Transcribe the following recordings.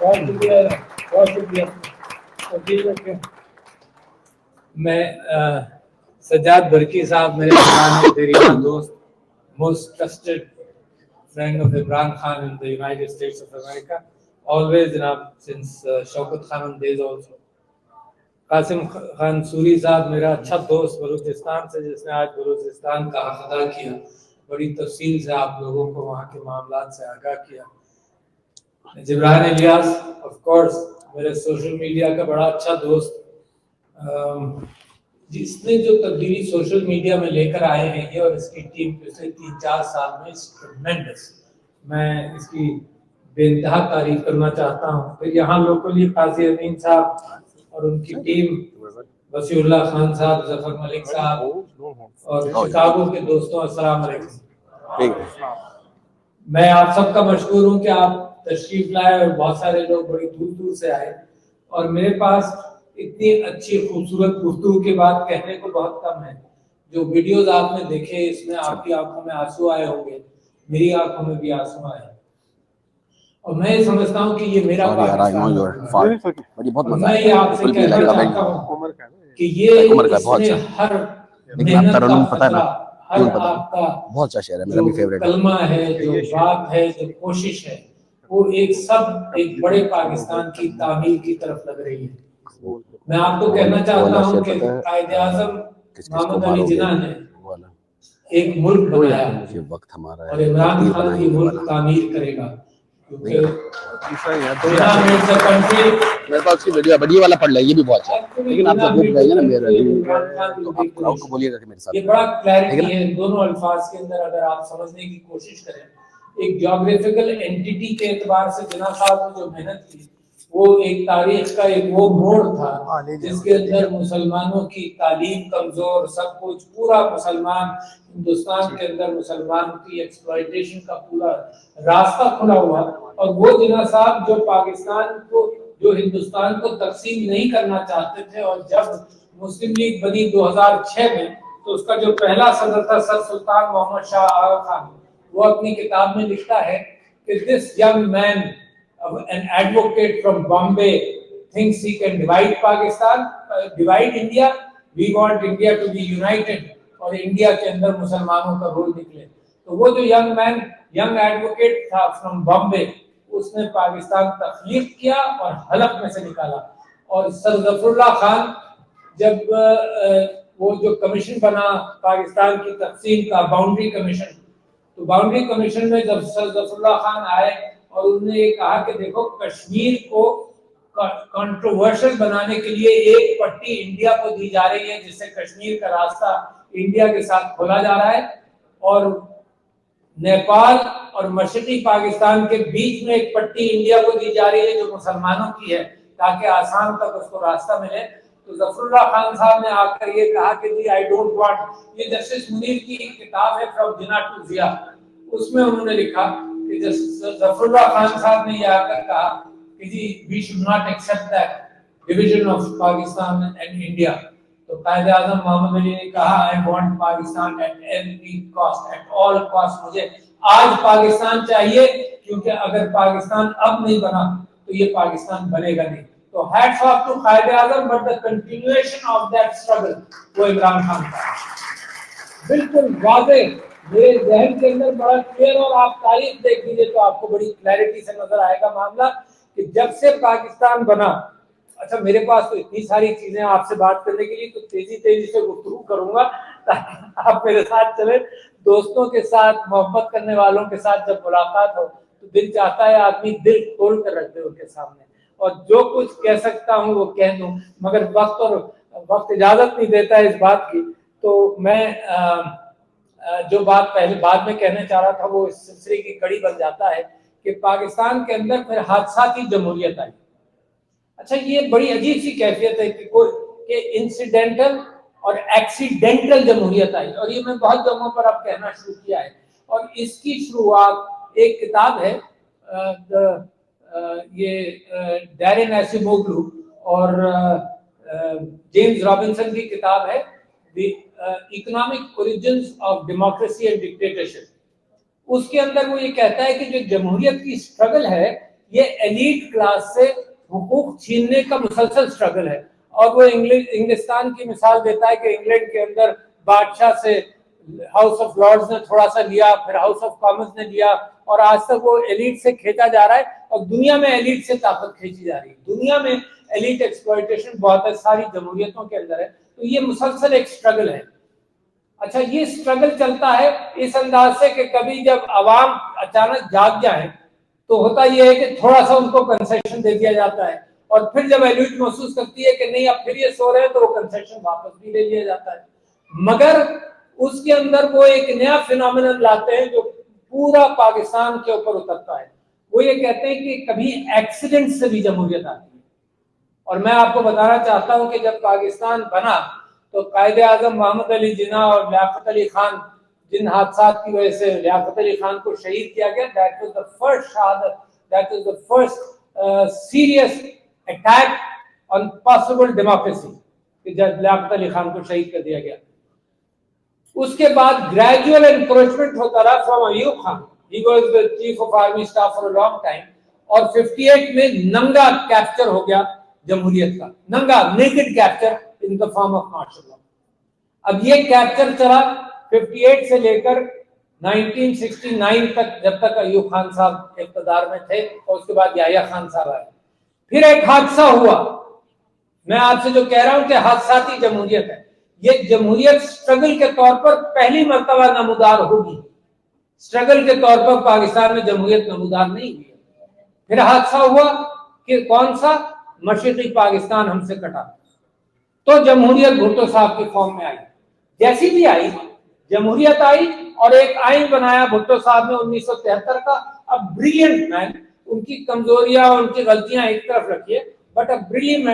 بہت شکریہ، بہت شکریہ. میں سجاد برکی صاحب میرے پرانے دیرینہ دوست, most trusted friend of Imran Khan in the United States of America, always جناب since شوکت خانم days also. Qasim Khan sorry صاحب میرا اچھا دوست بلوچستان سے, جس نے آج بلوچستان کا حق ادا کیا, بڑی تفصیل سے آپ لوگوں کو وہاں کے معاملات سے آگاہ کیا. جبران الیاس آف کورس میرے سوشل میڈیا کا بڑا اچھا دوست, جس نے جو تبدیلی سوشل میڈیا میں لے کر آئے ہیں یہ اور اس کی ٹیم پچھلے 3-4 سال میں ٹریمنڈس. میں اس کی بے انتہا تعریف کرنا چاہتا ہوں. پھر یہاں لوکلی قاضی امین صاحب اور ان کی ٹیم, وسیع اللہ خان صاحب, ظفر ملک صاحب اور شکاگو کے دوستوں, السلام علیکم. میں آپ سب کا مشکور ہوں کہ آپ تشریف لائے اور بہت سارے لوگ بڑی دور دور سے آئے, اور میرے پاس اتنی اچھی خوبصورت گفتگو کے بعد کہنے کو بہت کم ہے. جو ویڈیوز آپ نے دیکھے اس میں آپ کی آنکھوں میں آنسو آئے ہوں گے, میری آنکھوں میں بھی آنسو آئے, اور میں یہ سمجھتا ہوں کہ یہ میرا پاکستان ہے. میں یہ آپ سے کہنا چاہتا ہوں کہ یہ اس میں ہر محنت کا خطرہ, ہر آپ کا جو کلمہ ہے, جو بات ہے, جو کوشش ہے, وہ ایک سب ایک بڑے پاکستان کی تعمیر کی طرف لگ رہی ہے. میں آپ کو کہنا چاہتا ہوں کہ قائد اعظم محمد علی جناح نے ایک ملک بنایا اور عمران خان یہ ملک تعمیر کرے گا, کیونکہ میرے پاس کی ویڈیو بڑی والا پڑھ لے, یہ بھی بہت اچھا ہے, لیکن آپ جب گئے گے نا میرے کو بولیے گا کہ میرے ساتھ یہ بڑا کلیئرٹی ہے دونوں الفاظ کے اندر. اگر آپ سمجھنے کی کوشش کریں, ایک جیوگرافیکل اینٹیٹی کے اعتبار سے جناح صاحب نے جو محنت کی, وہ ایک تاریخ کا ایک وہ موڑ تھا جس کے اندر مسلمانوں کی تعلیم کمزور, سب کچھ پورا مسلمان ہندوستان کے اندر مسلمان کی ایکسپلائٹیشن کا پورا راستہ کھلا ہوا. اور وہ جناح صاحب جو پاکستان کو, جو ہندوستان کو تقسیم نہیں کرنا چاہتے تھے, اور جب مسلم لیگ بنی 2006 میں, تو اس کا جو پہلا صدر تھا سر سلطان محمد شاہ آغا خان, وہ اپنی کتاب میں لکھتا ہے کہ this young man, an advocate from Bombay, thinks he can divide Pakistan, divide India. We want India to be united, اور انڈیا کے اندر مسلمانوں کا رول نکلے. تو وہ جو ینگ ایڈوکیٹ تھا فرام بامبے, اس نے پاکستان تخلیق کیا اور حلب میں سے نکالا. اور سر ظفر اللہ خان جب وہ جو کمیشن بنا پاکستان کی تقسیم کا, باؤنڈری کمیشن, تو باؤنڈری کمیشن میں جب سر ظفر اللہ خان آئے اور انہوں نے یہ کہا کہ دیکھو کشمیر کو کنٹروورشل بنانے کے لیے ایک پٹی انڈیا کو دی جا رہی ہے, جس سے کشمیر کا راستہ انڈیا کے ساتھ کھولا جا رہا ہے, اور نیپال اور مشرقی پاکستان کے بیچ میں ایک پٹی انڈیا کو دی جا رہی ہے جو مسلمانوں کی ہے, تاکہ آسام تک اس کو راستہ ملے. تو ظفر اللہ خان صاحب نے آ کر یہ کہا کہ جی آئی ڈونٹ وانٹ, یہ جسٹس منیر کی کتاب ہے فرام جناح ٹو ضیاء, اس میں انہوں نے لکھا کہ ظفر اللہ خان صاحب نے یہ آ کر کہا کہ جی we should not accept that division of Pakistan and India. تو قائد اعظم محمد علی نے کہا I want Pakistan at every cost, at all cost. مجھے آج پاکستان چاہیے, کیونکہ اگر پاکستان اب نہیں بنا تو یہ پاکستان بنے گا نہیں. تو hats of two Quaid Azam, but the continuation of that struggle وہ عمران خان کا بالکل واضح میرے ذہن کے اندر بڑا کلیئر, اور آپ تاریخ دیکھ لیجیے تو آپ کو بڑی کلیئرٹی سے نظر آئے گا معاملہ کہ جب سے پاکستان بنا. اچھا میرے پاس تو اتنی ساری چیزیں آپ سے بات کرنے کے لیے, تو تیزی سے گفتگو کروں گا تاکہ آپ میرے ساتھ چلیں. دوستوں کے ساتھ, محبت کرنے والوں کے ساتھ جب ملاقات ہو تو دل چاہتا ہے آدمی دل کھول کر رکھ دے ان کے سامنے, اور جو کچھ کہہ سکتا ہوں وہ کہہ دوں, مگر وقت اجازت نہیں دیتا ہے اس بات کی. تو میں جو بات پہلے بعد میں کہنے چاہ رہا تھا وہ اس سلسلے کی کڑی بن جاتا ہے کہ پاکستان کے اندر پھر حادثاتی جمہوریت آئی. اچھا یہ بڑی عجیب سی کیفیت ہے کہ انسیڈنٹل اور ایکسیڈنٹل جمہوریت آئی, اور یہ میں بہت جگہوں پر اب کہنا شروع کیا ہے. اور اس کی شروعات ایک کتاب ہے, یہ ڈیرن ایسیموگلو اور جیمز رابنسن کی کتاب ہے the economic origins of democracy and dictatorship. اس کے اندر وہ یہ کہتا ہے کہ جو جمہوریت کی اسٹرگل ہے یہ ایلیٹ کلاس سے حقوق چھیننے کا مسلسل سٹرگل ہے. اور وہ انگلستان کی مثال دیتا ہے کہ انگلینڈ کے اندر بادشاہ سے ہاؤس آف لارڈز نے تھوڑا سا لیا, پھر ہاؤس آف کامنز نے لیا, اور آج تک وہ ایلیٹ سے کھینچا جا رہا ہے, اور دنیا میں ایلیٹ سے طاقت کھینچی جا رہی ہے. دنیا میں ایلیٹ ایکسپلائٹیشن بہت ہے, ساری جمہوریتوں کے اندر ہے. تو یہ مسلسل ایک سٹرگل ہے. اچھا, یہ سٹرگل چلتا ہے اس انداز سے کہ کبھی جب عوام اچانک جاگ جائیں تو ہوتا یہ ہے کہ تھوڑا سا ان کو کنسیشن دے دیا جاتا ہے, اور پھر جب ایلیٹ محسوس کرتی ہے کہ نہیں اب پھر یہ سو رہے ہیں تو وہ کنسیشن واپس بھی لے لیا جاتا ہے. مگر اس کے اندر وہ ایک نیا فینومینن لاتے ہیں جو پورا پاکستان کے اوپر اترتا ہے. وہ یہ کہتے ہیں کہ کبھی ایکسیڈنٹ سے بھی جمہوریت آتی ہے. اور میں آپ کو بتانا چاہتا ہوں کہ جب پاکستان بنا تو قائد اعظم محمد علی جناح اور لیاقت علی خان, جن حادثات کی وجہ سے لیاقت علی خان کو شہید کیا گیا, that was the first شہادت, that was the first serious attack on possible democracy, کہ جب لیاقت علی خان کو شہید کر دیا گیا. اس کے بعد گریجوئل انکروچمنٹ ہوتا رہا from Ayub Khan. He was the chief of army staff for a long time. اور 58 میں ننگا کیپچر ہو گیا جمہوریت کا, ننگا naked capture in the form of martial law. اب یہ کیپچر چلا 58 سے لے کر 1969 تک, جب تک ایوب خان صاحب اقتدار میں تھے, اور اس کے بعد یحییٰ خان صاحب آئے. پھر ایک حادثہ ہوا. میں آپ سے جو کہہ رہا ہوں کہ حادثاتی جمہوریت ہے, یہ جمہوریت سٹرگل کے طور پر پہلی مرتبہ نمودار ہوگی. سٹرگل کے طور پر پاکستان میں جمہوریت نمودار نہیں ہوئی. پھر حادثہ ہوا کہ کون سا, مشرقی پاکستان ہم سے کٹا, تو جمہوریت بھٹو صاحب کی فارم میں آئی. جیسی بھی آئی جمہوریت آئی, اور ایک آئین بنایا بھٹو صاحب نے 1973 کا. اب بریلینٹ مین, ان کی کمزوریاں اور ان کی غلطیاں ایک طرف رکھیے, بٹ اب بریلینٹ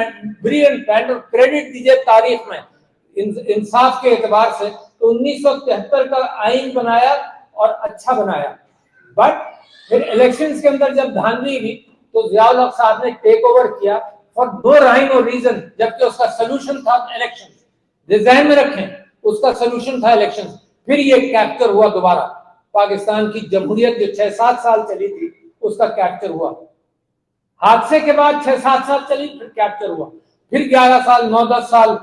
مین, اور کریڈٹ دیجیے تاریخ میں انصاف کے اعتبار سے, تو 1973 کا آئین بنایا اور اچھا بنایا. بٹ پھر الیکشنز کے اندر جب دھاندلی ہوئی تو ضیاء الحق صاحب نے ٹیک اوور کیا فار نو رائم اور ریزن, جبکہ اس کا سلوشن تھا الیکشن. ذہن میں رکھیں, اس کا سلوشن تھا الیکشن. پھر یہ کیپچر ہوا دوبارہ, پاکستان کی جمہوریت جو 6-7 سال چلی تھی اس کا کیپچر ہوا. حادثے کے بعد 6-7 سال چلی, پھر کیپچر ہوا. پھر 11 سال 9-10 سال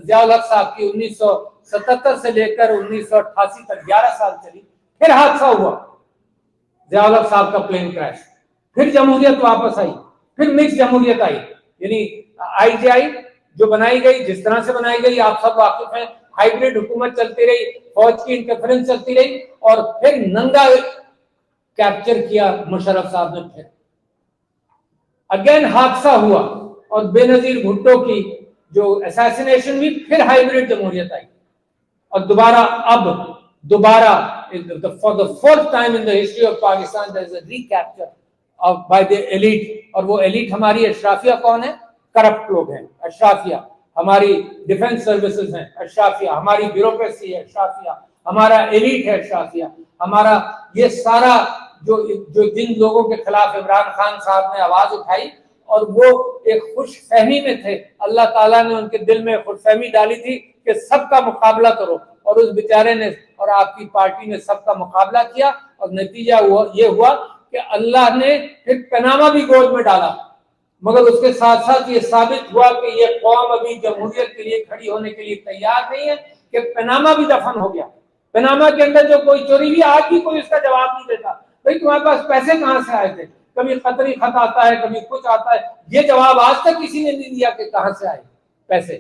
ضیاء الحق صاحب کی 1977 سے لے کر 1988 تک 11 سال چلی. پھر حادثہ ہوا, ضیاء الحق صاحب کا پلین کریش. پھر جمہوریت واپس آئی, پھر مکس جمہوریت آئی. یعنی آئی جی آئی جو بنائی گئی, جس طرح سے بنائی گئی آپ سب واقف ہیں, ہائیبریڈ حکومت چلتی رہی, فوج کی انٹرفیرنس چلتی رہی, اور پھر ننگا کیپچر کیا مشرف صاحب نے. پھر اگین حادثہ ہوا, اور بے نظیر بھٹو کی جو اساسینیشن ہوئی, پھر ہائیبریڈ جمہوریت آئی. اور دوبارہ for the fourth time in the history of Pakistan there is a recapture by the elite. اور وہ ایلیٹ ہماری اشرافیہ کون ہے؟ کرپٹ لوگ ہیں اشرافیہ. ہماری ڈیفنس سروسز ہیں اشرافیہ, ہماری بیوروکریسی ہے اشرافیہ, ہمارا ایلیٹ ہے اشرافیہ. ہمارا یہ سارا جو جن لوگوں کے خلاف عمران خان صاحب نے آواز اٹھائی, اور وہ ایک خوش فہمی میں تھے, اللہ تعالیٰ نے ان کے دل میں خوش فہمی ڈالی تھی کہ سب کا مقابلہ کرو, اور اس بیچارے نے اور آپ کی پارٹی نے سب کا مقابلہ کیا, اور نتیجہ یہ ہوا کہ اللہ نے پھر پناما بھی گود میں ڈالا. مگر اس کے ساتھ ساتھ یہ ثابت ہوا کہ یہ قوم ابھی جمہوریت کے لیے کھڑی ہونے کے لیے تیار نہیں ہے, کہ پناما بھی دفن ہو گیا. پناما کے اندر جو کوئی چوری ہوئی, آج بھی کوئی اس کا جواب نہیں دیتا. بھائی تمہارے پاس پیسے کہاں سے آئے تھے؟ کبھی قطری خط آتا ہے, کبھی کچھ آتا ہے, یہ جواب آج تک کسی نے نہیں دیا کہ کہاں سے آئے پیسے.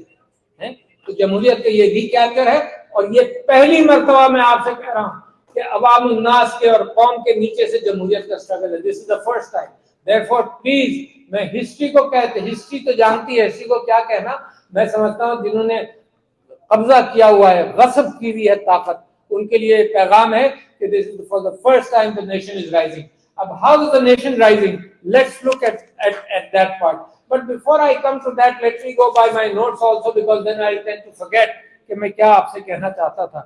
تو جمہوریت کا یہ ریکیپچر ہے, اور یہ پہلی مرتبہ میں آپ سے کہہ رہا ہوں کہ عوام الناس کے اور قوم کے نیچے سے جمہوریت کا سٹرگل ہے. This is the first time. Therefore, please, میں ہسٹری کو کہتے, ہسٹری تو جانتی ہے, ہسٹری کو کیا کہنا. میں سمجھتا ہوں جنہوں نے قبضہ کیا ہوا ہے, غصب کی ہوئی ہے طاقت, ان کے لیے پیغام ہے کہ this is for the first time the nation is rising. اب how is the nation rising? Let's look at that part. But before I come to that, let me go by my notes also, because then I tend to forget کہ میں کیا آپ سے کہنا چاہتا تھا.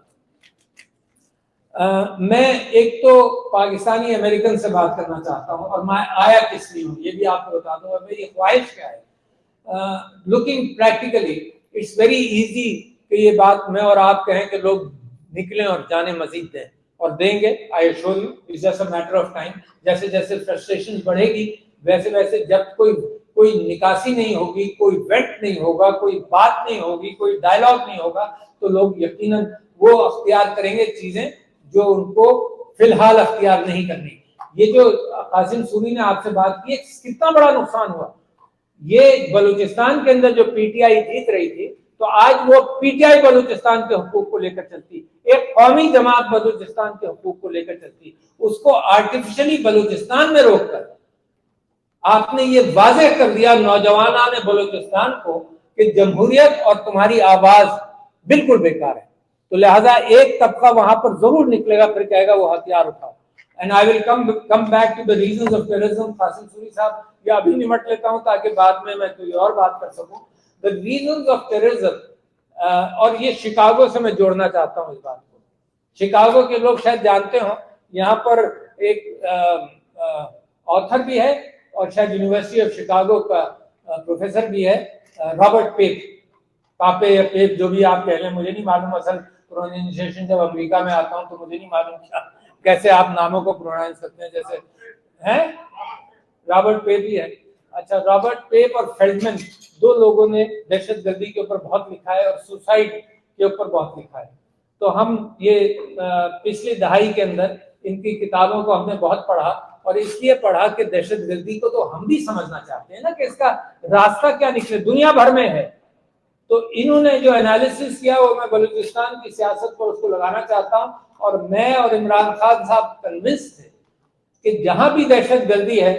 میں ایک تو پاکستانی امریکن سے بات کرنا چاہتا ہوں, اور میں آیا کس لیے ہوں یہ بھی آپ کو بتا دوں, اور میری خواہش کیا ہے. Looking practically it's very easy کہ یہ بات میں اور آپ کہیں کہ لوگ نکلیں اور جانے مزید دیں, اور دیں گے. I assure you it's just a matter of time. جیسے جیسے فرسٹریشن بڑھے گی ویسے ویسے جب کوئی نکاسی نہیں ہوگی, کوئی وینٹ نہیں ہوگا, کوئی بات نہیں ہوگی, کوئی ڈائلاگ نہیں ہوگا, تو لوگ یقیناً وہ اختیار کریں گے چیزیں جو ان کو فی الحال اختیار نہیں کرنی. یہ جو قاسم سوری نے آپ سے بات کی, کتنا بڑا نقصان ہوا. یہ بلوچستان کے اندر جو پی ٹی آئی جیت رہی تھی, تو آج وہ پی ٹی آئی بلوچستان کے حقوق کو لے کر چلتی, ایک قومی جماعت بلوچستان کے حقوق کو لے کر چلتی. اس کو آرٹیفیشلی بلوچستان میں روک کر آپ نے یہ واضح کر دیا نوجوانان بلوچستان کو کہ جمہوریت اور تمہاری آواز بالکل بیکار ہے. تو لہذا ایک طبقہ وہاں پر ضرور نکلے گا, پھر کہے گا وہ ہتھیار اٹھاؤ. And I will come back to the reasons of terrorism. Qasim sorry صاحب, یہ ابھی نمٹ لیتا ہوں تاکہ بعد میں کوئی اور بات کر سکوں. The reasons of terrorism, اور یہ شکاگو سے میں جوڑنا چاہتا ہوں اس بات کو. شکاگو کے لوگ شاید جانتے ہوں, یہاں پر ایک آتھر بھی ہے اور شاید یونیورسٹی آف شکاگو کا پروفیسر بھی ہے, رابرٹ پیپ. پاپے یا پیپ جو بھی آپ کہہ لیں, مجھے نہیں معلوم. اصل پروننسیشن جب امریکہ میں آتا ہوں تو مجھے نہیں معلوم کیسے آپ ناموں کو پروناؤنس کرتے ہیں. جیسے ہیں رابرٹ پیپ ہی ہے. اچھا, رابرٹ پیپ اور فیلڈمن دو لوگوں نے دہشت گردی کے اوپر بہت لکھا ہے اور سوسائڈ کے اوپر بہت لکھا ہے. تو ہم یہ پچھلی دہائی کے اندر ان کی کتابوں کو ہم نے بہت پڑھا, اور اس لیے پڑھا کہ دہشت گردی کو تو ہم بھی سمجھنا چاہتے ہیں نا کہ اس کا راستہ کیا نکلے, دنیا بھر میں ہے. تو انہوں نے جو انالیسس کیا وہ میں بلوچستان کی سیاست پر اس کو لگانا چاہتا ہوں. اور میں اور عمران خان صاحب کنونس تھے کہ جہاں بھی دہشت گردی ہے,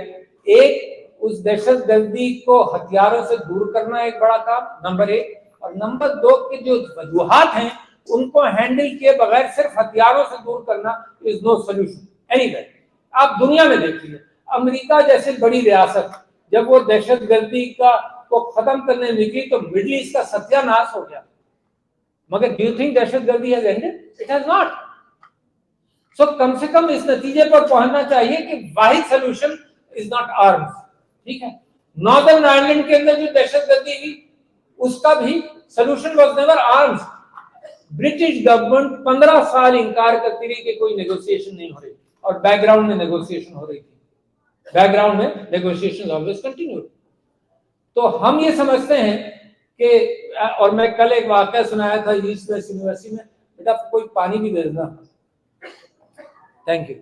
ایک اس دہشت گردی کو ہتھیاروں سے دور کرنا ایک بڑا کام, نمبر ایک. اور نمبر دو کے جو وجوہات ہیں ان کو ہینڈل کیے بغیر صرف ہتھیاروں سے دور کرنا از نو سولوشن اینی وے. آپ دنیا میں دیکھیے, امریکہ جیسے بڑی ریاست جب وہ دہشت گردی کو ختم کرنے نکلی تو مڈل ایسٹ کا ستیہ ناش ہو گیا. مگر ڈو یو تھنک دہشت گردی has ended? It has not. So کم سے کم اس نتیجے پر پہنچنا چاہیے کہ واحد سولوشن از ناٹ آرمز. ٹھیک ہے, ناردرن آئرلینڈ کے اندر جو دہشت گردی ہوئی اس کا بھی solution was never arms. British government 15 سال انکار کرتی رہی کہ کوئی نیگوسیشن نہیں ہو رہی, اور بیک گراؤنڈ میں نیگوسیشن ہو رہی تھی. بیک گراؤنڈ میں نیگوسیشن آلویز کنٹینیو. تو ہم یہ سمجھتے ہیں کہ, اور میں کل ایک واقعہ سنایا تھا ایسٹ ویسٹ یونیورسٹی میں, بیٹا کوئی پانی بھی دے دینا, thank you.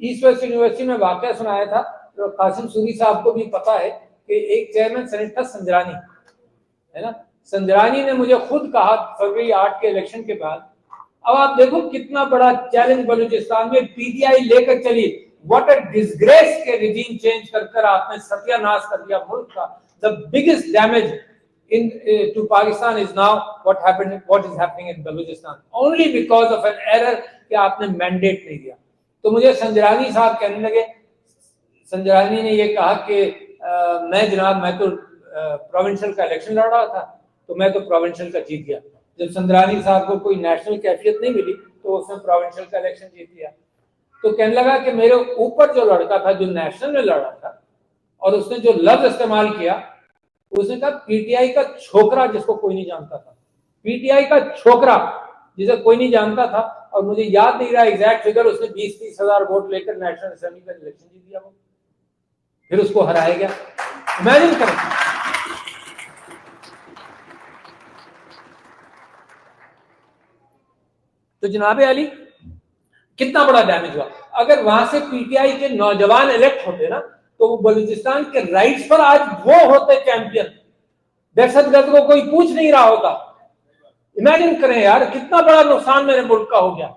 East west university میں واقعہ سنایا تھا, تو قاسم سوری صاحب کو بھی پتا ہے کہ ایک چیئرمین سینٹ تھا سنجرانی, ہے نا. سنجرانی نے مجھے خود کہا فروری 8 کے الیکشن کے بعد, اب آپ دیکھو کتنا بڑا چیلنج بلوچستان میں پی ٹی آئی لے کر چلی, واٹ اے ڈسگریس کے ریجیم چینج کر کر آپ نے ستیہ ناش کر دیا ملک کا. The biggest damage to Pakistan is now what is happening in Balochistan, only because of an error کہ آپ نے مینڈیٹ نہیں دیا. تو مجھے سنجرانی صاحب کہنے لگے, سنجرانی نے یہ کہا کہ میں جناب میں تو پروونشل کا الیکشن لڑ رہا تھا, تو میں تو پروونشل کا جیت گیا. جب سنجرانی صاحب کو کوئی نیشنل کیفیت نہیں ملی تو اس نے پروونشل کا الیکشن جیت لیا. تو کہنے لگا کہ میرے اوپر جو لڑکا تھا جو نیشنل میں لڑ رہا تھا, اور اس نے جو لفظ استعمال کیا, اس نے کہا پی ٹی آئی کا چھوکرا جس کو کوئی نہیں جانتا تھا, پی ٹی آئی کا چھوکرا جسے کوئی نہیں جانتا تھا, اور مجھے یاد نہیں رہا ایگزیکٹ فگر, اس نے 20-30 ہزار ووٹ لے کر نیشنل اسمبلی کا الیکشن جیت دیا, وہ پھر اس کو ہرایا گیا. امیجن کریں. تو جناب علی کتنا بڑا ڈیمیج ہوا. اگر وہاں سے پی ٹی آئی کے نوجوان الیکٹ ہوتے نا تو وہ بلوچستان کے رائٹس پر آج وہ ہوتے چیمپئن, دہشت گرد کو کوئی پوچھ نہیں رہا ہوتا. امیجن کریں یار کتنا بڑا نقصان میرے ملک کا ہو گیا.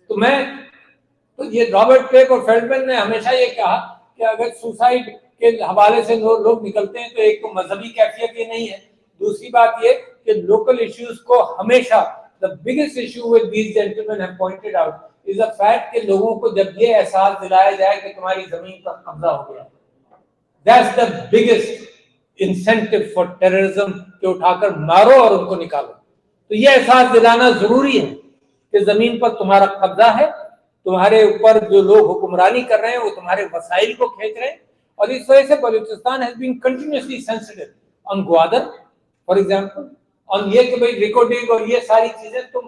تو یہ رابرٹ پیپ اور فیلڈمین نے ہمیشہ یہ کہا کہ اگر سوسائڈ کے حوالے سے لوگ نکلتے ہیں تو ایک تو مذہبی کیفیت یہ نہیں ہے, دوسری بات یہ کہ لوکل ایشوز کو ہمیشہ the biggest issue with these gentlemen have pointed out is the fact کہ لوگوں کو جب یہ احساس دلایا جائے کہ تمہاری زمین پر قبضہ ہو گیا, that's the biggest incentive for terrorism کہ اٹھا کر مارو اور ان کو نکالو. تو یہ احساس دلانا ضروری ہے کہ زمین پر تمہارا قبضہ ہے, تمہارے اوپر جو لوگ حکمرانی کر رہے ہیں وہ تمہارے وسائل کو کھینچ رہے ہیں. اور اس وجہ سے Balochistan has been continuously sensitive on Gwadar for example, اور یہ کہ بھئی ریکارڈنگ اور یہ ساری چیزیں تم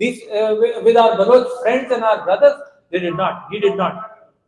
with our Baloch friends and our brothers. They did not, he did not.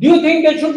Do you think they should,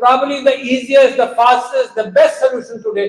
probably the easiest, the fastest, the best solution today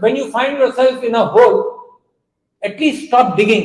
when you find yourself in a hole, at least stop digging।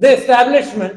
the establishment,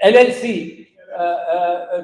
LLC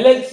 LLC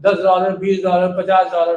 $10, $20, $50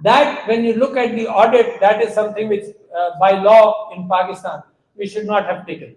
That when you look at the audit, that is something which by law in Pakistan we should not have taken.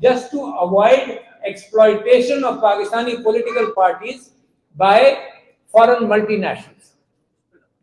just to avoid exploitation of Pakistani political parties by foreign multinationals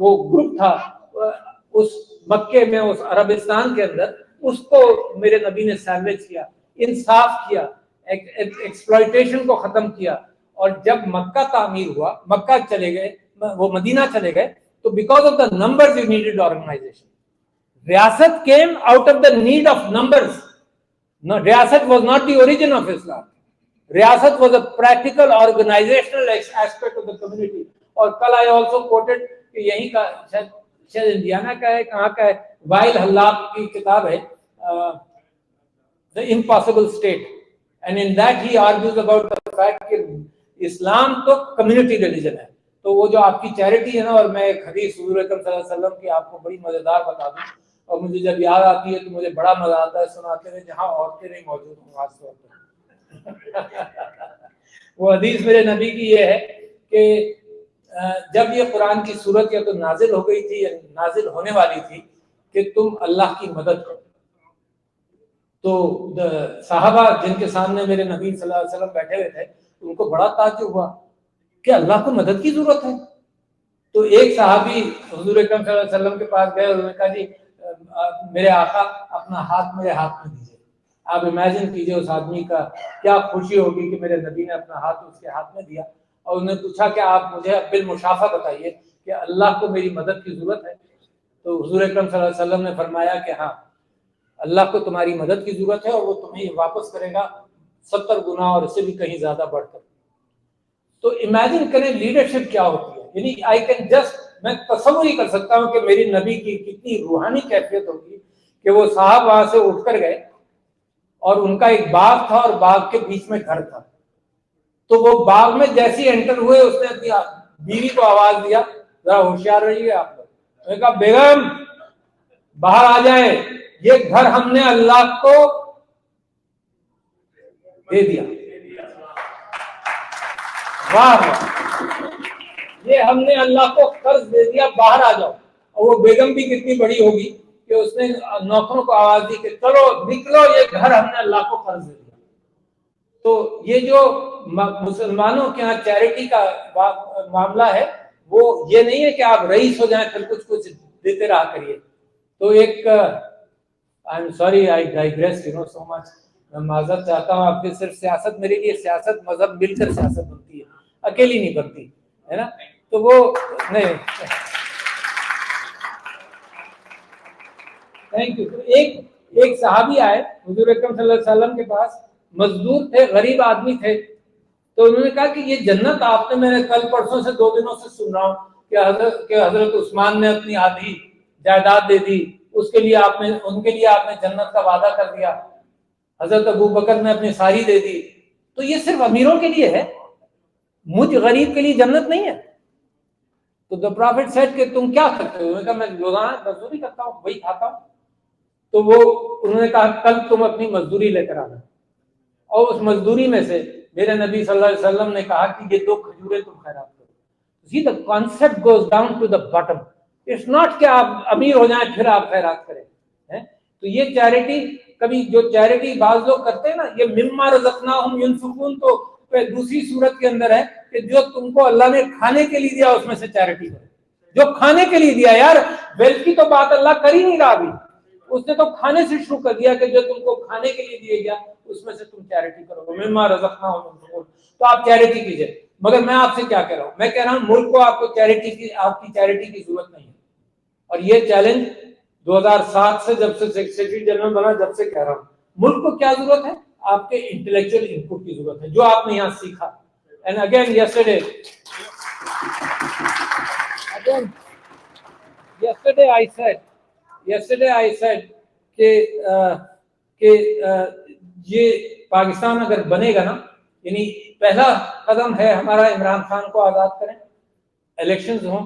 وہ group تھا اس مکے میں، اس عربستان کے اندر، اس کو میرے نبی نے سیلویج کیا، انصاف کیا، ایکسپلائٹیشن کو ختم کیا. اور جب مکہ تعمیر ہوا، مکہ چلے گئے، وہ مدینہ چلے گئے، تو because of the numbers you needed organization. ریاست came out of the need of numbers. No, ریاست was not the origin of Islam. ریاست was a practical organizational aspect of the community. اور کل I also quoted کہ یہیں کا شاید Indiana کا ہے، کہاں کا ہے، وائل حلاق کی کتاب ہے The Impossible State, and in that he argues about the fact کہ اسلام تو کمیونٹی ریلیجن ہے. تو وہ جو آپ کی چیریٹی ہے نا، اور میں ایک حدیث حضور اکرم صلی اللہ علیہ وسلم کی آپ کو بڑی مزیدار بتا دوں، اور مجھے جب یاد آتی ہے تو مجھے بڑا مزہ آتا ہے سناتے ہوئے، جہاں عورتیں نہیں موجود ہوں خاص طور پہ. وہ حدیث میرے نبی کی یہ ہے کہ جب یہ قرآن کی صورت یا تو نازل ہو گئی تھی یا نازل ہونے والی تھی کہ تم اللہ کی مدد کرو، تو صحابہ جن کے سامنے میرے نبی صلی اللہ علیہ وسلم بیٹھے ہوئے تھے، ان کو بڑا تعجب ہوا کہ اللہ کو مدد کی ضرورت ہے. تو ایک صحابی حضور اکرم صلی اللہ علیہ وسلم کے پاس گئے اور انہوں نے کہا جی میرے آقا اپنا ہاتھ میرے ہاتھ میں دیجیے. آپ امیجن کیجئے اس آدمی کا کیا خوشی ہوگی کہ میرے نبی نے اپنا ہاتھ اس کے ہاتھ میں دیا. اور انہوں نے پوچھا کہ آپ مجھے بالمشافہ بتائیے کہ اللہ کو میری مدد کی ضرورت ہے. تو حضور اکرم صلی اللہ علیہ وسلم نے فرمایا کہ ہاں، اللہ کو تمہاری مدد کی ضرورت ہے، اور وہ تمہیں واپس کرے گا 70 گنا اور اس سے بھی کہیں زیادہ بڑھ کر. تو امیجن کریں لیڈرشپ کیا ہوتی ہے. یعنی آئی کین جسٹ، میں تصور ہی کر سکتا ہوں کہ میری نبی کی کتنی روحانی کیفیت ہوگی کہ وہ صاحب وہاں سے اٹھ کر گئے، اور ان کا ایک باغ تھا اور باغ کے بیچ میں گھر تھا. تو وہ باغ میں جیسے انٹر ہوئے، اس نے اپنی بیوی کو آواز دیا ذرا ہوشیار رہیے آپ لوگ. میں نے کہا بیگم باہر آ جائیں، یہ گھر ہم نے اللہ کو دے دیا. واہ، یہ ہم نے اللہ کو قرض دے دیا، باہر آ جاؤ. اور وہ بیگم بھی کتنی بڑی ہوگی کہ اس نے نوکروں کو آواز دی کہ چلو نکلو، یہ گھر ہم نے اللہ کو قرض دے دیا. تو یہ جو مسلمانوں کے ہاں چیریٹی کا معاملہ ہے، وہ یہ نہیں ہے کہ آپ رئیس ہو جائیں پھر کچھ دیتے رہا کریے. تو ایک آئی ایم سوری آئی ڈائیگریس سو مچ، میں معذرت چاہتا ہوں آپ کے. صرف سیاست، میرے لیے سیاست مذہب مل کر سیاست بنتی ہے، اکیلی نہیں بنتی ہے نا. تو وہ نہیں، تھینک یو. ایک صحابی آئے حضور اکرم صلی اللہ علیہ وسلم کے پاس، مزدور تھے، غریب آدمی تھے. تو انہوں نے کہا کہ یہ جنت آپ نے، میں نے کل پرسوں سے 2 دنوں سے سن رہا ہوں کہ حضرت عثمان نے اپنی آدھی جائیداد دے دی، اس کے لیے ان کے لیے آپ نے جنت کا وعدہ کر دیا. حضرت ابو بکر نے اپنی ساری دے دی. تو یہ صرف امیروں کے لیے ہے، مجھ غریب کے لیے جنت نہیں ہے. تو the prophet said کہ تم کیا کرتے ہو؟ انہوں نے کہا میں روزانہ مزدوری کرتا ہوں، وہی کھاتا ہوں. تو انہوں نے کہا کل تم اپنی مزدوری لے کر آنا. اور اس مزدوری میں سے میرے نبی صلی اللہ علیہ وسلم نے کہا کہ یہ 2 کھجوریں تم خیرات کرو. See, the concept goes down to the bottom. It's not کہ آپ امیر ہو جائیں پھر آپ خیرات کریں. تو یہ چیریٹی، کبھی جو چیریٹی بعض لوگ کرتے ہیں نا، یہ مما رزقناہم ینفقون، تو دوسری صورت کے اندر ہے کہ جو تم کو اللہ نے کھانے کے لیے دیا اس میں سے چیریٹی کرو. جو کھانے کے لیے دیا، یار ویلتھ کی تو بات اللہ کر ہی نہیں رہا ابھی، اس نے تو کھانے سے شروع کر دیا کہ جو تم کو کھانے کے لیے دیا گیا اس میں سے تم چیریٹی کرو. مما رزقناہم ینفقون، تو آپ چیریٹی کیجئے. مگر میں آپ سے کیا کہہ رہا ہوں؟ میں کہہ رہا ہوں ملک کو آپ کی چیریٹی کی ضرورت نہیں ہے. اور یہ چیلنج 2007 سے جب سے سیکریٹری جنرل بنا جب سے کہہ رہا ہوں، ملک کو کیا ضرورت ہے؟ آپ کے انٹلیکچوئل انپٹ کی ضرورت ہے، جو آپ نے یہاں سیکھا. And again yesterday I said کہ یہ پاکستان اگر بنے گا نا، یعنی پہلا قدم ہے ہمارا عمران خان کو آزاد کریں، الیکشنز ہوں،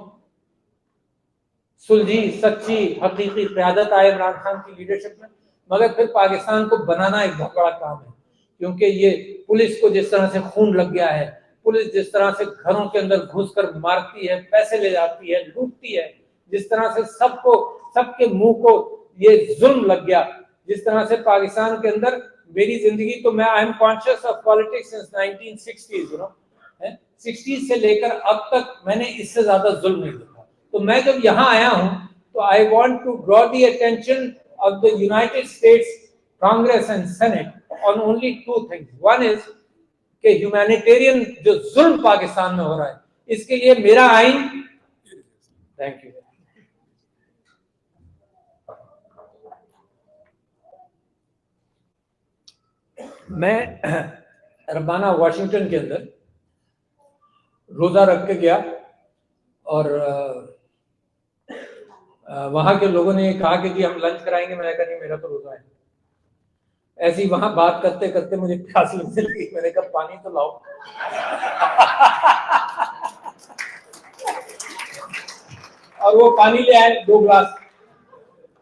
سلجھی سچی حقیقی قیادت آئے عمران خان کی لیڈرشپ میں. مگر پھر پاکستان کو بنانا ایک بہت بڑا کام ہے، کیونکہ یہ پولیس کو جس طرح سے خون لگ گیا ہے، پولیس جس طرح سے گھروں کے اندر گھس کر مارتی ہے، پیسے لے جاتی ہے، لوٹتی ہے، جس طرح سے سب کے منہ کو یہ ظلم لگ گیا، جس طرح سے پاکستان کے اندر میری زندگی تو میں I am conscious of politics since 1960s 60 سے لے کر اب تک میں نے اس سے زیادہ ظلم نہیں دیکھا. تو میں جب یہاں آیا ہوں تو I want to draw the attention of the United States Congress and Senate on only 2 things. One is کہ ہیومینیٹیرین جو ظلم پاکستان میں ہو رہا ہے اس کے لیے میرا آئین. Thank you. میں ربانہ واشنگٹن کے اندر روزہ رکھ کے گیا اور وہاں کے لوگوں نے یہ کہا کہ جی ہم لنچ کرائیں گے. میں نے کہا نہیں میرا تو روزہ ہے. ایسی وہاں بات کرتے کرتے مجھے پیاس لگنے لگی. میں نے کہا پانی تو لاؤ. اور وہ پانی لے آئے 2 گلاس.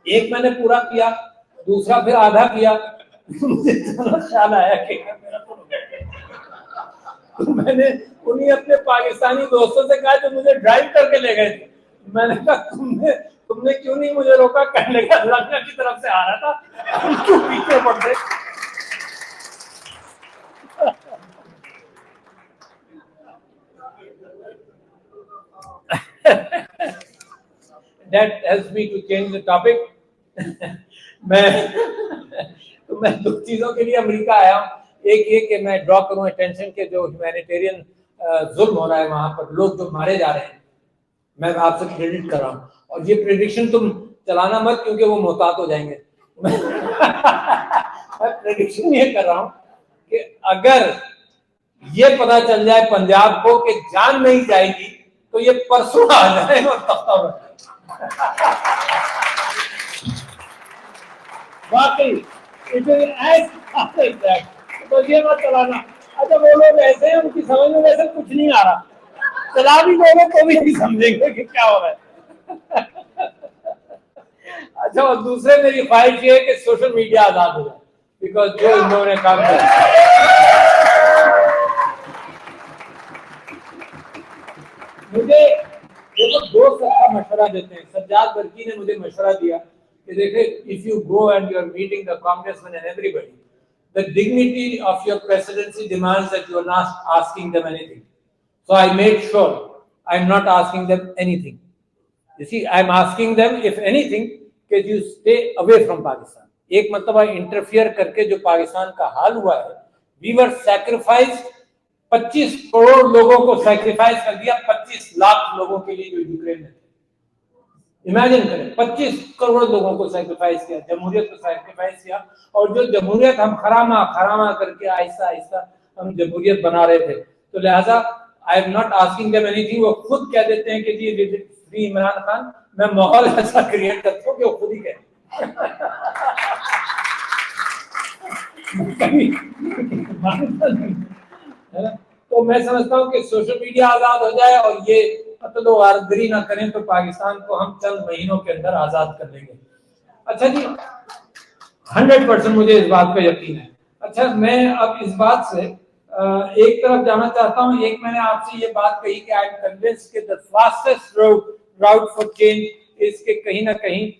ایک میں نے پورا پیا, دوسرا پھر آدھا پیا. مجھے خیال آیا کہ میں نے انہیں اپنے پاکستانی دوستوں سے کہا جو مجھے ڈرائیو کر کے لے گئے تھے, میں نے کہا تم نے کیوں نہیں مجھے روکا. کہنے لگا اللہ کی طرف سے آ رہا تھا, ہم کیوں پیچھے پڑتے. That helps me to change the topic. میں 2 چیزوں کے لیے امریکہ آیا ہوں. ایک یہ کہ میں ڈرا کروں اٹینشن کے جو ہیومینیٹیرین ظلم ہو رہا ہے وہاں پر, لوگ جو مارے جا رہے ہیں, میں آپ سے کریڈٹ کر رہا ہوں. اور یہ پریڈکشن تم چلانا مت کیونکہ وہ محتاط ہو جائیں گے. میں پریڈکشن یہ کر رہا ہوں کہ اگر یہ پتا چل جائے پنجاب کو کہ جان نہیں جائے گی تو یہ پرسوں آ جائے اور تختہ ہو جائے. واقعی تو یہ مت چلانا. اچھا وہ لوگ ایسے ہیں ان کی سمجھ میں ویسے کچھ نہیں آ رہا, چلا بھی لوگوں کو بھی نہیں سمجھیں گے کہ کیا ہو رہا ہے. اچھا اور دوسرے میری خواہش یہ ہے کہ سوشل میڈیا آزاد ہو جائے, بیکاز جو ان لوگوں نے کام کیا. مجھے دوست کا مشورہ دیتے ہیں. سجاد برکی نے مجھے مشورہ دیا کہ دیکھیں if you go and you are meeting the congressman and everybody, the dignity of your presidency demands that you are not asking them anything. So I made sure I am not asking them anything. You see, I am asking them if anything that you stay away from Pakistan. ایک مرتبہ interfere کر کے جو پاکستان کا حال ہوا ہے, we were sacrificed. 25 crore لوگوں کو سیکریفائز کر دیا 25 لاکھ لوگوں کے لیے جو یوکرین میں تھے. امیجن کریں 25 کروڑ لوگوں کو سیکریفائز کیا, جمہوریت کو سیکریفائز کیا. اور جو جمہوریت ہم خرامہ کر کے آہستہ آہستہ ہم جمہوریت بنا رہے تھے. تو لہٰذا I am not asking them any thing. وہ خود کہہ دیتے ہیں کہ جی فری عمران خان. میں ماحول ایسا کریٹ کرتا ہوں کہ وہ خود ہی کہتے. تو میں سمجھتا ہوں کہ سوشل میڈیا آزاد ہو جائے اور یہ قتل و غارتگری نہ کریں تو پاکستان کو ہم چند مہینوں کے اندر آزاد کر لیں گے. اچھا جی 100% مجھے اس بات پہ یقین ہے. اچھا میں اب اس بات سے ایک طرف جانا چاہتا ہوں. ایک میں نے آپ سے یہ بات کہی کہ آئی ایم کنونسڈ کہ the fastest route for change is کہ کہیں نہ کہیں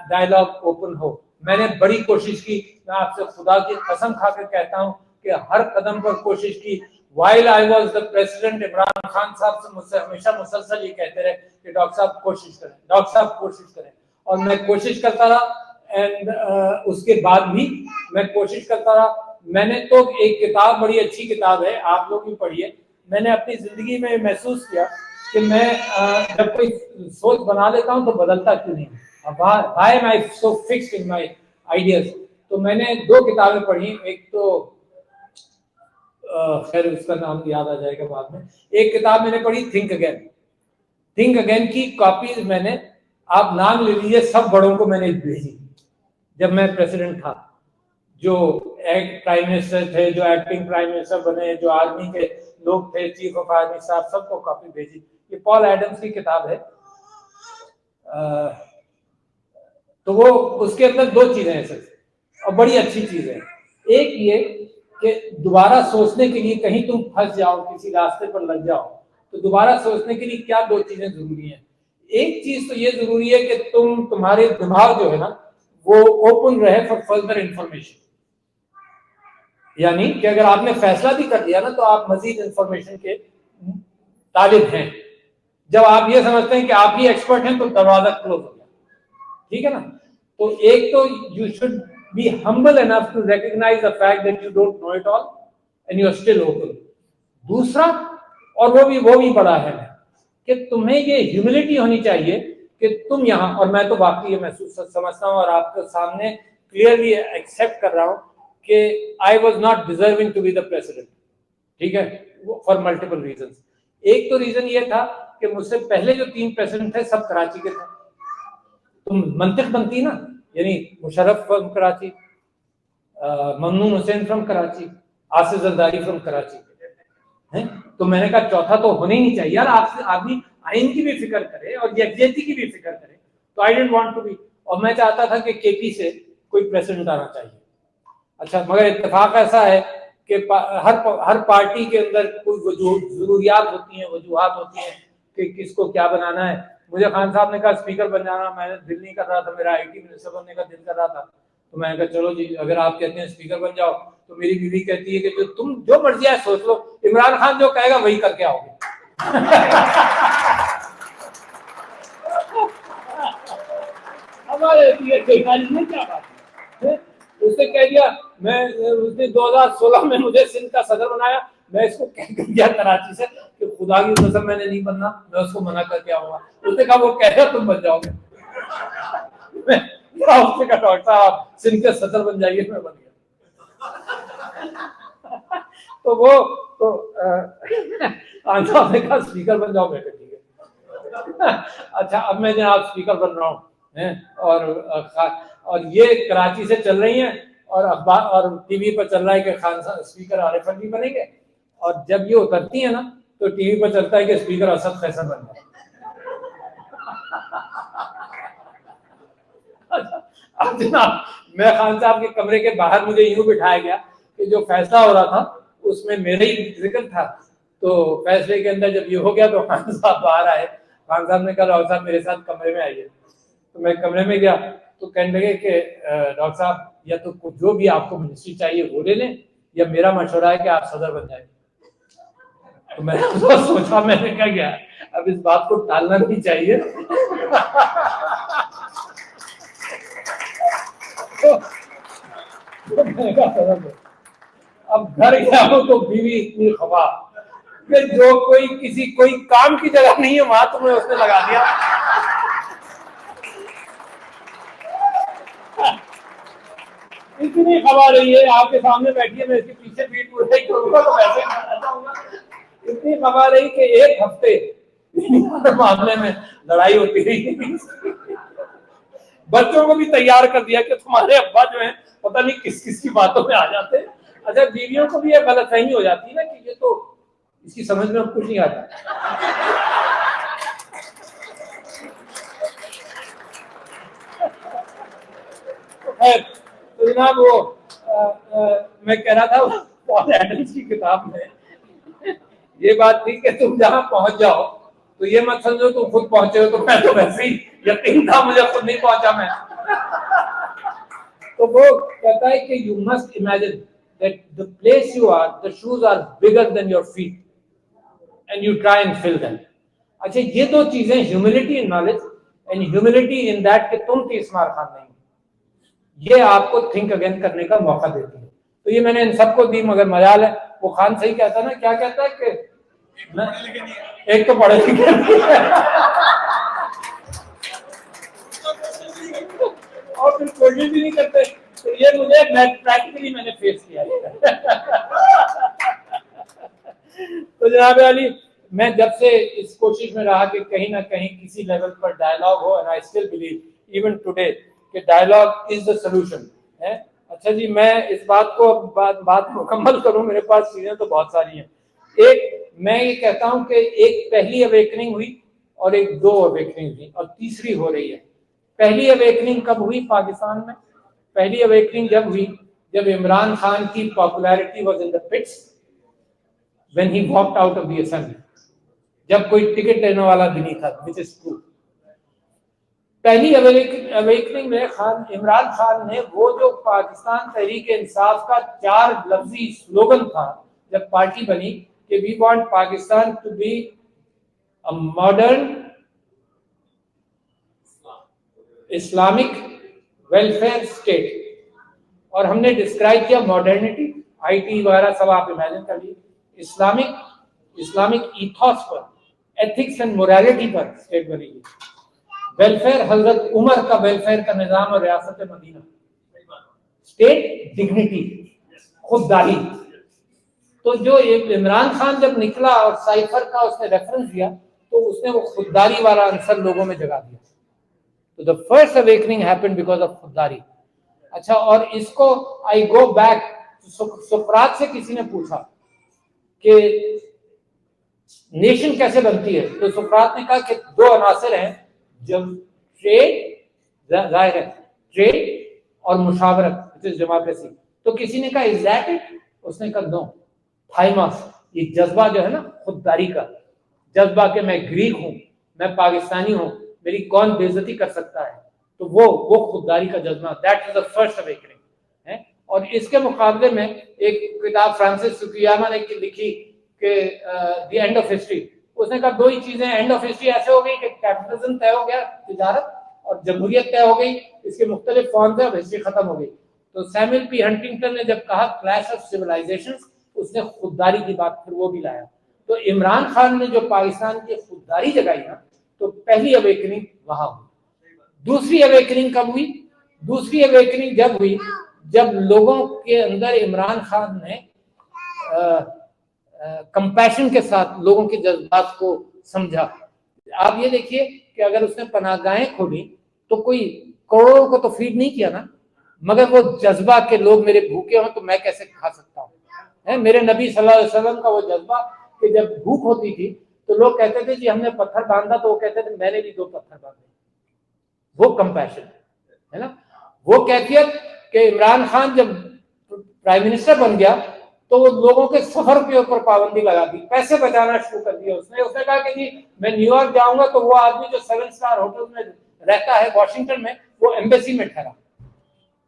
ڈائلاگ اوپن ہو. میں نے بڑی کوشش کی. میں آپ سے خدا کی قسم کھا کے کہتا ہوں کہ ہر قدم پر کوشش کی. While I was the president, Imran Khan صاحب سے مجھ سے ہمیشہ مسلسل یہ کہتے رہے کہ ڈاکٹر صاحب کوشش کریں, ڈاکٹر صاحب کوشش کریں. اور میں کوشش کرتا رہا. اینڈ اس کے بعد بھی میں کوشش کرتا رہا. میں نے تو ایک کتاب, بڑی اچھی کتاب ہے, آپ لوگ بھی پڑھیے. میں نے اپنی زندگی میں محسوس کیا کہ میں جب کوئی سوچ بنا لیتا ہوں تو بدلتا کیوں نہیں. Why am I so fixed in my ideas? تو میں نے 2 کتابیں پڑھی. ایک تو خیر اس کا نام یاد آ جائے گا بعد میں. ایک کتاب میں نے پڑھی تھنک اگین. تھنک اگین کی کاپیز میں نے, آپ نام لے لیجیے, سب بڑوں کو میں نے بھیجی جب میں پریزیڈنٹ تھا. جو پرائم منسٹر تھے, جو ایکٹنگ پرائم منسٹر بنے, جو آرمی کے لوگ تھے, چیف آف آرمی صاحب, سب کو کاپی بھیجی. یہ پال ایڈمز کی کتاب ہے. تو وہ اس کے اندر 2 چیزیں ہیں سر, اور بڑی اچھی چیز ہے. ایک یہ کہ دوبارہ سوچنے کے لیے کہیں تم پھنس جاؤ, کسی راستے پر لگ جاؤ, تو دوبارہ سوچنے کے لیے کیا 2 چیزیں ضروری ہیں. ایک چیز تو یہ ضروری ہے کہ تمہارے دماغ جو ہے نا وہ اوپن رہے فار فردر انفارمیشن. یعنی کہ اگر آپ نے فیصلہ بھی کر لیا نا تو آپ مزید انفارمیشن کے طالب ہیں. جب آپ یہ سمجھتے ہیں کہ آپ ہی ایکسپرٹ ہیں تو دروازہ کلوز ہو گیا. ٹھیک ہے نا. تو ایک تو you should be humble enough to recognise the fact that you don't know it all and you are still open. دوسرا, اور وہ بھی بڑا ہے کہ تمہیں یہ ہیوملٹی ہونی چاہیے کہ تم یہاں, اور میں تو واقعی یہ محسوس سمجھتا ہوں اور آپ کے سامنے کلیئرلی ایکسیپٹ کر رہا ہوں کہ I was not deserving to be the president. ٹھیک ہے, فار ملٹیپل ریزنس. ایک تو ریزن یہ تھا کہ مجھ سے پہلے جو 3 پریزیڈنٹ تھے سب کراچی کے تھے. تم منطق بنتی نا, یعنی Musharraf from Karachi, Mamnoon Hussain from Karachi, Asif Zardari from Karachi. تو میں نے کہا چوتھا تو ہونا ہی نہیں چاہیے یار, آپ سے آدمی آئین کی بھی فکر کرے اور یکجہتی کی بھی فکر کرے. تو I don't want to be, اور میں چاہتا تھا کہ کے پی سے کوئی پریزیڈنٹ آنا چاہیے. اچھا, مگر اتفاق ایسا ہے کہ ہر پارٹی کے اندر کوئی ضروریات ہوتی ہیں, وجوہات ہوتی ہیں کہ کس کو کیا بنانا ہے. مجھے خان صاحب نے کہا اسپیکر بن جانا, میں نے دل نہیں کر رہا تھا, میرا آئی ٹی منسٹر بننے کا دل کر رہا تھا. تو میں نے کہا چلو جی اگر آپ کہتے ہیں اسپیکر بن جاؤ, تو میری بیوی کہتی ہے کہ تم جو مرضی ہے سوچ لو, عمران خان جو کہے گا وہی کر کے آؤ گے. ہمارے کیا بات ہے, اس نے کہہ دیا, میں اس نے 2016 میں مجھے سندھ کا صدر بنایا, میں اس کو کہہ دیا کراچی سے کہ خدا کی قسم میں نے نہیں بننا, میں اس کو منع کر کے آؤں گا. اس نے کہا وہ کہہ رہا تم بن جاؤ گے. اس نے کہا ڈاکٹر صاحب سندھ کے صدر بن جائیے, میں بن گیا. تو وہ تو خان صاحب نے کہا اسپیکر بن جاؤ, میں کہا ٹھیک ہے. اچھا, اب میں جناب اسپیکر بن رہا ہوں اور یہ کراچی سے چل رہی ہیں اور اخبار اور ٹی وی پر چل رہا ہے کہ خان صاحب اسپیکر عارف علی بنیں گے, اور جب یہ اترتی ہیں نا تو ٹی وی پر چلتا ہے کہ اسپیکر اسد فیصل بن گئے. اب جناب میں خان صاحب کے کمرے کے باہر مجھے یوں بٹھایا گیا کہ جو فیصلہ ہو رہا تھا اس میں میرا ہی ذکر تھا. تو فیصلے کے اندر جب یہ ہو گیا تو خان صاحب باہر آئے. خان صاحب نے کہا ڈاکٹر صاحب میرے ساتھ کمرے میں آئیے. تو میں کمرے میں گیا تو کہنے لگے کہ ڈاکٹر صاحب یا تو جو بھی آپ کو منسٹری چاہیے وہ لے لیں, یا میرا مشورہ ہے کہ آپ صدر بن جائیں. تو میں نے سوچا, میں نے کہا گیا اب اس بات کو ٹالنا نہیں چاہیے. اب گھر گیا ہوں تو بیوی اتنی خفا کہ جو کوئی کام کی جگہ نہیں ہے وہاں تمہیں اس نے لگا دیا. اتنی خبر رہی ہے آپ کے سامنے بیٹھی ہے, میں اس کے پیچھے پیٹ پوچھے کروں گا تو ویسے ہوں گا. اتنی خبر رہی کہ ایک ہفتے معاملے میں لڑائی ہوتی رہی. بچوں کو بھی تیار کر دیا کہ تمہارے ابا جو ہیں پتہ نہیں کس کس کی باتوں میں آ جاتے ہیں. اچھا, بیویوں کو بھی یہ غلط فہمی ہو جاتی ہے نا کہ یہ تو اس کی سمجھ میں کچھ نہیں آتا. تو جناب وہ میں کہہ رہا تھا پال ایڈمز کی کتاب میں یہ بات تھی کہ تم جہاں پہنچ جاؤ تو یہ مت سمجھو تم خود پہنچے ہو. تو میں تو ویسے ہی یقین تھا, مجھے خود نہیں پہنچا میں. تو وہ کہتا ہے کہ you must imagine that the place you are, the shoes are bigger than your feet and you try and fill them. اچھا, یہ دو چیزیں humility in knowledge and humility in that کہ تم تیس مار خان نہیں, یہ آپ کو think again کرنے کا موقع دیتی ہے. تو یہ میں نے ان سب کو دی, مگر مجال ہے وہ خان صحیح کہتا ہے نا, کیا کہتا ہے کہ ایک تو پڑھے لکھے اور پھر کوئی بھی نہیں کرتے. تو یہ مجھے پریکٹیکلی میں نے فیس کیا ہے. تو جناب علی, میں جب سے اس کوشش میں رہا کہ کہیں نہ کہیں کسی level per dialogue who, and I still believe even today کہ ڈائلاگ از the solution. اچھا جی, میں اس بات کو بات مکمل کروں, میرے پاس چیزیں تو بہت ساری ہیں. ایک میں یہ کہتا ہوں کہ ایک پہلی اویکننگ ہوئی اور ایک دو اویکننگ ہوئی اور تیسری ہو رہی ہے. پہلی اویکننگ کب ہوئی پاکستان میں؟ پہلی اویکننگ جب ہوئی جب عمران خان کی popularity was in the pits when he walked out of the assembly, جب کوئی ٹکٹ لینے والا بھی نہیں تھا, which is true. پہلی اویکننگ میں عمران خان نے وہ جو پاکستان تحریک انصاف کا 4 لفظی سلوگن تھا جب پارٹی بنی کہ we want Pakistan to be a modern Islamic welfare state. اور ہم نے ڈسکرائب کیا ماڈرنٹی, آئی ٹی وغیرہ سب آپ امیجن کر لیجیے, Islamic ethos per, ethics and morality per state بنے گی. ویلفیئر حضرت عمر کا ویلفیئر کا نظام اور ریاست مدینہ. اسٹیٹ ڈگنیٹی, خودداری. تو جو عمران خان جب نکلا اور سائفر کا اس نے ریفرنس دیا تو اس نے وہ خودداری والا عنصر لوگوں میں جگا دیا. تو the first awakening happened because of خودداری. اچھا, اور اس کو آئی گو بیک, سقراط سے کسی نے پوچھا کہ نیشن کیسے بنتی ہے, تو سقراط نے کہا کہ دو عناصر ہیں, جب ٹریڈ, ظاہر ہے ٹریڈ اور مشاورت, ڈیموکریسی. تو کسی نے کہا از دیٹ اٹ, اس نے کہا نو, تھائماس, یہ جذبہ جو ہے نا خودداری کا جذبہ کہ میں گریک ہوں, میں پاکستانی ہوں, میری کون بے عزتی کر سکتا ہے, تو وہ خودداری کا جذبہ, that is the first awakening. اور اس کے مقابلے میں ایک کتاب فرانسس فوکویاما نے لکھی کہ دی اینڈ آف ہسٹری. اس نے کہا دو ہی چیزیں, اینڈ آف ہسٹری ایسے ہو گئی کہ کیپٹلزم طے ہو گیا, تجارت, اور جمہوریت طے ہو گئی, اس کے مختلف فارمز ہیں, اب ہسٹری ختم ہو گئی. تو سیموئل پی ہنٹنگٹن نے جب کہا کلیش آف سیولائزیشنز, اس نے خودداری کی بات پھر وہ بھی لایا. تو عمران خان نے جو پاکستان کی خودداری جگائی نا, تو پہلی اویکننگ وہاں ہوئی. دوسری اویکننگ کب ہوئی؟ دوسری اویکننگ جب ہوئی جب لوگوں کے اندر عمران خان نے کمپیشن کے ساتھ لوگوں کے جذبات کو سمجھا. آپ یہ دیکھیے کہ اگر اس نے پناہ گاہیں کھولی تو کوئی کروڑوں کو تو فیڈ نہیں کیا نا, مگر وہ جذبہ کہ لوگ میرے بھوکے ہوں تو میں کیسے کھا سکتا ہوں. میرے نبی صلی اللہ علیہ وسلم کا وہ جذبہ کہ جب بھوک ہوتی تھی تو لوگ کہتے تھے جی ہم نے پتھر باندھا, تو وہ کہتے تھے میں نے بھی 2 پتھر باندھے. وہ کمپیشن ہے نا. وہ کیفیت کہ عمران خان جب پرائم منسٹر بن گیا تو وہ لوگوں کے سفر کے اوپر پابندی لگا دی, پیسے بچانا شروع کر دیا. اس نے کہا کہ جی میں نیو یارک جاؤں گا تو وہ آدمی جو 7 اسٹار ہوٹل میں رہتا ہے واشنگٹن میں, وہ ایمبیسی میں ٹھہرا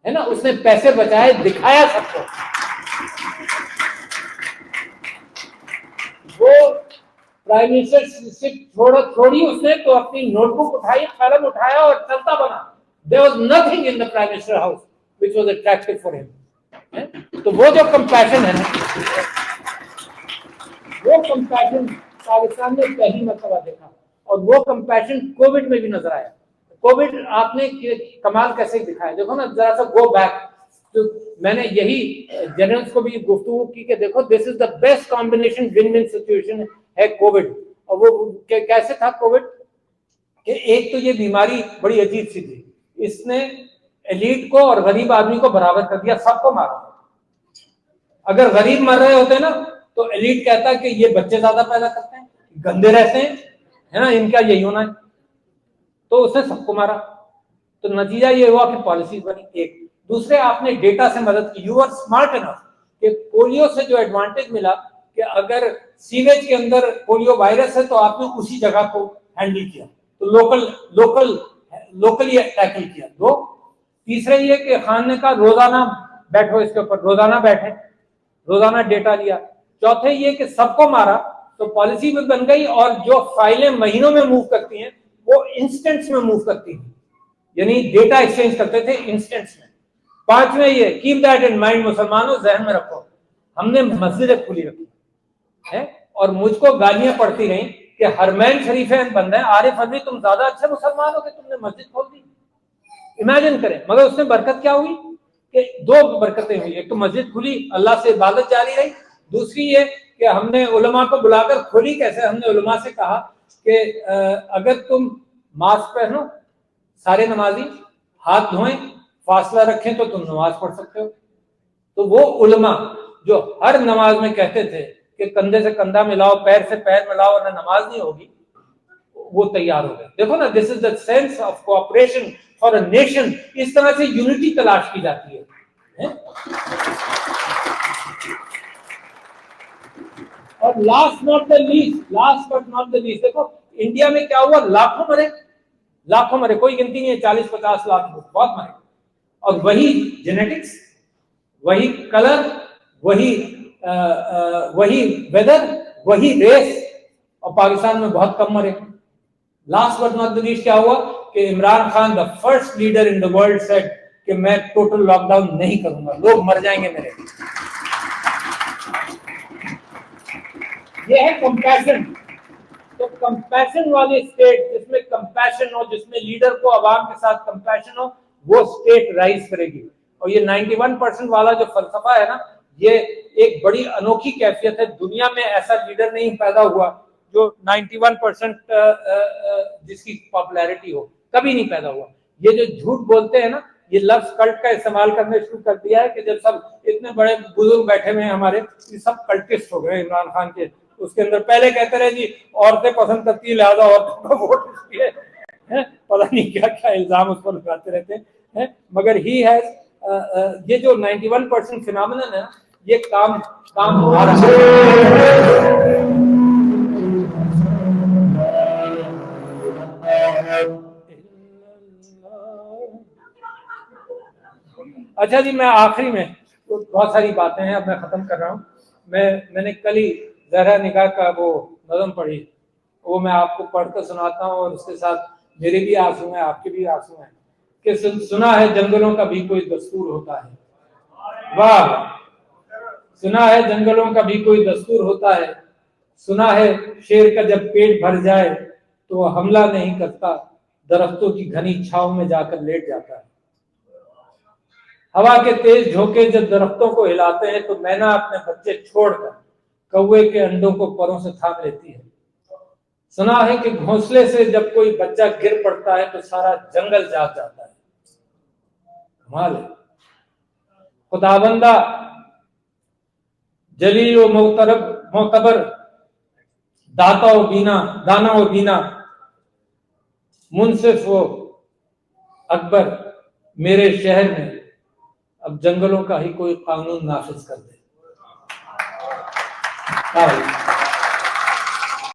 ہے نا. اس نے پیسے بچائے, دکھایا سب کو. وہ پرائم منسٹر چھوڑی اس نے تو اپنی نوٹ بک اٹھائی, قلم اٹھایا اور چلتا بنا. There was nothing in the Prime Minister house which was attractive for him. تو وہ جو کمپیشن ہے نا, وہ کمپیشن پاکستان نے پہلی مرتبہ دیکھا, اور وہ کمپیشن کووڈ میں بھی نظر آیا. کووڈ آپ نے کمال کیسے دکھایا, دیکھو نا ذرا سا گو بیک. تو میں نے یہی جنرلز کو بھی گفتگو کی کہ دیکھو this is the best combination win win situation ہے کووڈ. اور وہ کیسے تھا کووڈ کہ ایک تو یہ بیماری بڑی عجیب سی تھی, اس نے ایلیٹ کو اور غریب آدمی کو برابر کر دیا, سب کو مارا. اگر غریب مر رہے ہوتے نا تو ایلیٹ کہتا کہ یہ بچے زیادہ پیدا کرتے ہیں, گندے رہتے ہیں, ہے نا, ان کا یہی ہونا ہے. تو اس نے سب کو مارا. تو نتیجہ یہ ہوا کہ پالیسیز بنی. ایک دوسرے آپ نے ڈیٹا سے مدد کی, یو آر اسمارٹ انف کہ پولیو سے جو ایڈوانٹیج ملا کہ اگر سیویج کے اندر پولیو وائرس ہے تو آپ نے اسی جگہ کو ہینڈل کیا, تو لوکلی ٹیکل کیا. 2 تیسرے یہ کہ خان نے کہا روزانہ بیٹھو اس کے اوپر, روزانہ بیٹھے, روزانہ ڈیٹا لیا. چوتھے یہ کہ سب کو مارا تو پالیسی بھی بن گئی, اور جو فائلیں مہینوں میں موو کرتی ہیں وہ انسٹنٹس میں موو کرتی ہیں, یعنی ڈیٹا ایکسچینج کرتے تھے انسٹنٹس میں. 5ویں یہ کیپ دیٹ ان مائنڈ, مسلمانوں ذہن میں رکھو ہم نے مسجدیں کھلی رکھی ہے, اور مجھ کو گالیاں پڑتی رہیں کہ حرمین شریفین بند ہیں, عارف علی تم زیادہ اچھے مسلمان ہو کہ تم نے مسجد کھول دی. امیجن کریں. مگر اس میں برکت کیا ہوئی کہ 2 برکتیں ہوئی. ایک تو مسجد کھلی, اللہ سے عبادت جاری رہی. دوسری یہ کہ ہم نے علماء کو بلا کر کھولی کیسے, ہم نے علماء سے کہا کہ اگر تم ماسک پہنو, سارے نمازی ہاتھ دھوئیں, فاصلہ رکھیں تو تم نماز پڑھ سکتے ہو. تو وہ علماء جو ہر نماز میں کہتے تھے کہ کندھے سے کندھا ملاؤ, پیر سے پیر ملاؤ ورنہ نماز نہیں ہوگی, وہ تیار ہو گئے. دیکھو نا, this is the sense of cooperation for a nation. اس طرح سے یونٹی تلاش کی جاتی ہے. اور last but not the least, دیکھو انڈیا میں کیا ہوا, لاکھوں مرے, کوئی گنتی نہیں ہے, 40-50 لاکھ بہت مرے. اور وہی جینیٹکس, وہی کلر, وہی ویدر, وہی ریس, اور پاکستان میں بہت کم مرے. Last but not the least کیا ہوا کہ Imran Khan the first leader in the world said کہ میں ٹوٹل لاک ڈاؤن نہیں کروں گا, لوگ مر جائیں گے میرے. یہ ہے کمپیشن. تو کمپیشن والی اسٹیٹ جس میں کمپیشن ہو, جس میں لیڈر کو عوام کے ساتھ کمپیشن ہو, وہ اسٹیٹ رائز کرے گی. اور یہ 91% والا جو فلسفہ ہے نا, یہ ایک بڑی انوکھی کیفیت ہے. دنیا میں ایسا لیڈر نہیں پیدا ہوا جو 91% جس کی پاپولیرٹی ہو, کبھی نہیں پیدا ہوا. یہ جو جھوٹ بولتے ہیں نا, یہ لفظ کلٹ کا استعمال کرنے شروع کر دیا ہے کہ جب سب اتنے بڑے بزرگ بیٹھے ہوئے ہیں ہمارے, یہ سب کلٹسٹ ہو گئے عمران خان کے. اس کے اندر پہلے کہتے رہے جی عورتیں پسند کرتی ہیں لہذا عورتوں کا ووٹ اس لیے, پتہ نہیں کیا کیا الزام اس پر لگاتے رہتے ہیں. مگر ہی ہے یہ جو 91% فینامنن ہے یہ کام آ رہا ہے. اچھا جی, میں آخری میں بہت ساری باتیں ہیں, اب میں ختم کر رہا ہوں. میں نے کل ہی زہرا نگاہ کا وہ نظم پڑھی, وہ میں آپ کو پڑھ کر سناتا ہوں, اور اس کے ساتھ میرے بھی آنسو ہیں, آپ کے بھی آنسو ہیں. کہ سنا ہے جنگلوں کا بھی کوئی دستور ہوتا ہے. واہ, سنا ہے جنگلوں کا بھی کوئی دستور ہوتا ہے. سنا ہے شیر کا جب پیٹ بھر جائے تو وہ حملہ نہیں کرتا, درختوں کی گھنی چھاؤں میں جا کر لیٹ جاتا ہے. ہوا کے تیز جھونکے جب درختوں کو ہلاتے ہیں تو مینا اپنے بچے چھوڑ کر کوے کے انڈوں کو پروں سے تھام لیتی ہے. سنا ہے کہ گھونسلے سے جب کوئی بچہ گر پڑتا ہے تو سارا جنگل جاگ جاتا ہے. کمال ہے. خداوندہ جلیل و معتبر, دانا و بینا, منصف و اکبر, میرے شہر میں اب جنگلوں کا ہی کوئی قانون نافذ کر دے.